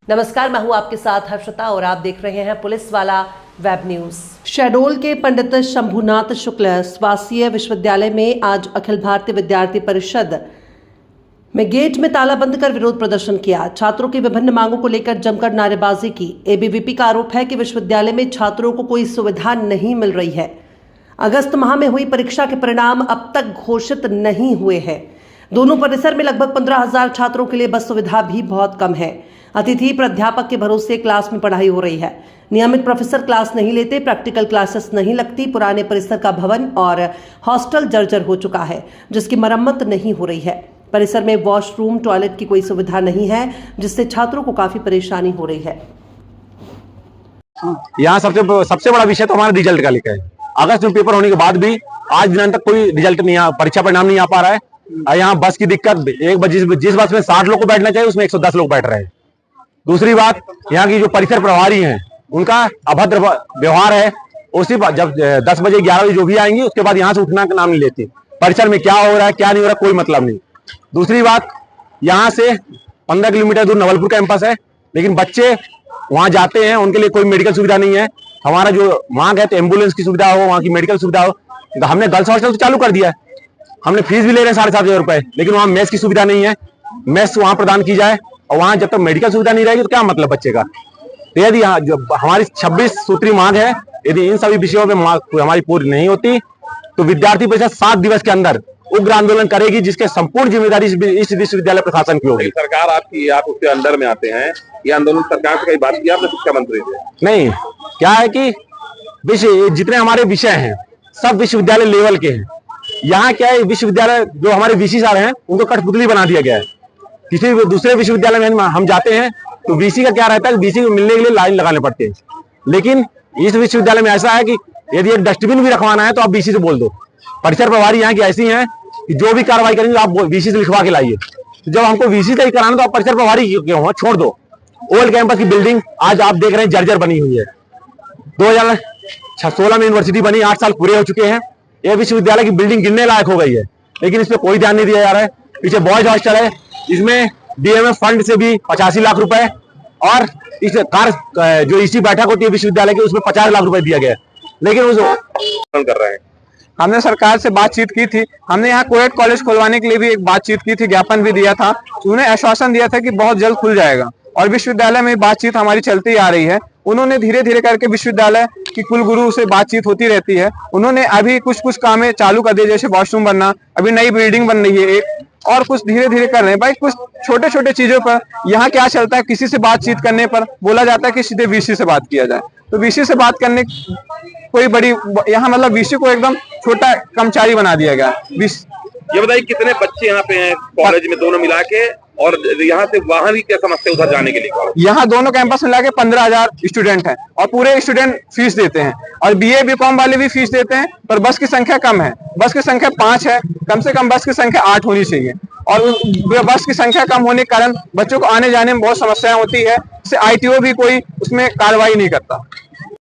नमस्कार, मैं हूं आपके साथ हर्षिता और आप देख रहे हैं पुलिस वाला वेब न्यूज। शहडोल के पंडित शंभुनाथ शुक्ल स्वास्थ्य विश्वविद्यालय में आज अखिल भारतीय विद्यार्थी परिषद में गेट में ताला बंद कर विरोध प्रदर्शन किया। छात्रों की विभिन्न मांगों को लेकर जमकर नारेबाजी की। एबीवीपी का आरोप है कि विश्वविद्यालय में छात्रों को कोई सुविधा नहीं मिल रही है। अगस्त माह में हुई परीक्षा के परिणाम अब तक घोषित नहीं हुए हैं। दोनों परिसर में लगभग 15,000 छात्रों के लिए बस सुविधा भी बहुत कम है। अतिथि प्राध्यापक के भरोसे क्लास में पढ़ाई हो रही है। नियमित प्रोफेसर क्लास नहीं लेते, प्रैक्टिकल क्लासेस नहीं लगती। पुराने परिसर का भवन और हॉस्टल जर्जर हो चुका है, जिसकी मरम्मत नहीं हो रही है। परिसर में वॉशरूम, टॉयलेट की कोई सुविधा नहीं है, जिससे छात्रों को काफी परेशानी हो रही है। यहाँ सबसे बड़ा विषय तो हमारा रिजल्ट का लेकर है। अगस्त में पेपर होने के बाद भी आज दिन तक कोई रिजल्ट नहीं आ, परीक्षा परिणाम नहीं आ पा रहा है। यहाँ बस की दिक्कत, जिस बस में 60 लोग को बैठना चाहिए उसमें 110 लोग बैठ रहे हैं। दूसरी बात, यहाँ की जो परिसर प्रभारी हैं उनका अभद्र व्यवहार है। उसी जब 10 बजे 11 बजे जो भी आएंगी उसके बाद यहाँ से उठना का नाम नहीं लेती। परिसर में क्या हो रहा है क्या नहीं हो रहा है कोई मतलब नहीं। दूसरी बात, यहाँ से 15 किलोमीटर दूर नवलपुर कैंपस है, लेकिन बच्चे वहां जाते हैं, उनके लिए कोई मेडिकल सुविधा नहीं है। हमारा जो मांग है तो एम्बुलेंस की सुविधा हो, वहाँ की मेडिकल सुविधा हो। तो हमने गर्ल्स हॉस्टल तो चालू कर दिया है, हमने फीस भी ले रहे हैं 7,500 रुपए, लेकिन वहाँ मेस की सुविधा नहीं है। मेस वहाँ प्रदान की जाए, और वहाँ जब तक मेडिकल सुविधा नहीं रहेगी तो क्या मतलब बच्चे का। तो यदि हमारी 26 सूत्री मांग है, यदि इन सभी विषयों पे हमारी पूरी नहीं होती तो विद्यार्थी परिषद 7 दिवस के अंदर उग्र आंदोलन करेगी, जिसके संपूर्ण जिम्मेदारी इस विश्वविद्यालय प्रशासन की होगी। सरकार आपकी, आप उसके अंदर में आते हैं, ये आंदोलन सरकार से कई बात की आपने शिक्षा मंत्री से? नहीं, क्या है कि जितने हमारे विषय हैं सब विश्वविद्यालय लेवल के हैं। यहाँ क्या है, विश्वविद्यालय जो हमारे वीसी साहब हैं उनको कठपुतली बना दिया गया है। किसी भी दूसरे विश्वविद्यालय में हम जाते हैं तो वीसी का क्या रहता है, वीसी को मिलने के लिए लाइन लगाने पड़ते हैं। लेकिन इस विश्वविद्यालय में ऐसा है कि यदि एक डस्टबिन भी रखवाना है तो आप वीसी से बोल दो। परिसर प्रभारी यहाँ की ऐसी हैं कि जो भी कार्रवाई करेंगे आप वीसी से लिखवा के लाइए। तो जब हमको वीसी से ही कराना तो आप परिसर प्रभारी क्यों हो, छोड़ दो। ओल्ड कैंपस की बिल्डिंग आज आप देख रहे हैं जर्जर बनी हुई है। 2016 में यूनिवर्सिटी बनी, 8 साल पूरे हो चुके हैं। यह विश्वविद्यालय की बिल्डिंग गिरने लायक हो गई है, लेकिन इस पर कोई ध्यान नहीं दिया जा रहा है। पीछे बॉयज हॉस्टल है, इसमें डीएमएफ फंड से भी 85 लाख रुपए, और इस जो इसी बैठक होती है विश्वविद्यालय की उसमें 50 लाख रुपए दिया गया, लेकिन उस कर रहे हैं। हमने सरकार से बातचीत की थी। हमने यहाँ कोएड कॉलेज खुलवाने के लिए भी एक बातचीत की थी, ज्ञापन भी दिया था। उन्हें आश्वासन दिया था कि बहुत जल्द खुल जाएगा, और विश्वविद्यालय में बातचीत हमारी चलती आ रही है। उन्होंने धीरे धीरे करके विश्वविद्यालय की कुलगुरु से बातचीत होती रहती है। उन्होंने अभी कुछ काम चालू कर दिए, जैसे वॉशरूम बनना, अभी नई बिल्डिंग बन रही है एक, और कुछ धीरे धीरे कर रहे हैं। भाई कुछ छोटे छोटे चीजों पर यहाँ क्या चलता है, किसी से बातचीत करने पर बोला जाता है कि सीधे वीसी से बात किया जाए। तो वीसी से बात करने कोई बड़ी यहाँ मतलब वीसी को एकदम छोटा कर्मचारी बना दिया गया। ये बताइए कितने बच्चे यहाँ पे हैं कॉलेज में दोनों मिला के, और यहाँ से वहां भी क्या समस्या उधर जाने के लिए? यहाँ दोनों कैंपस मिला के 15,000 स्टूडेंट हैं, और पूरे स्टूडेंट फीस देते हैं, और बीए बीकॉम वाले भी फीस देते हैं, पर बस की संख्या कम है। बस की संख्या 5 है, कम से कम बस की संख्या 8 होनी चाहिए, और बस की संख्या कम होने के कारण बच्चों को आने जाने में बहुत समस्याएं होती है। इससे आईटीओ भी कोई उसमें कार्रवाई नहीं करता।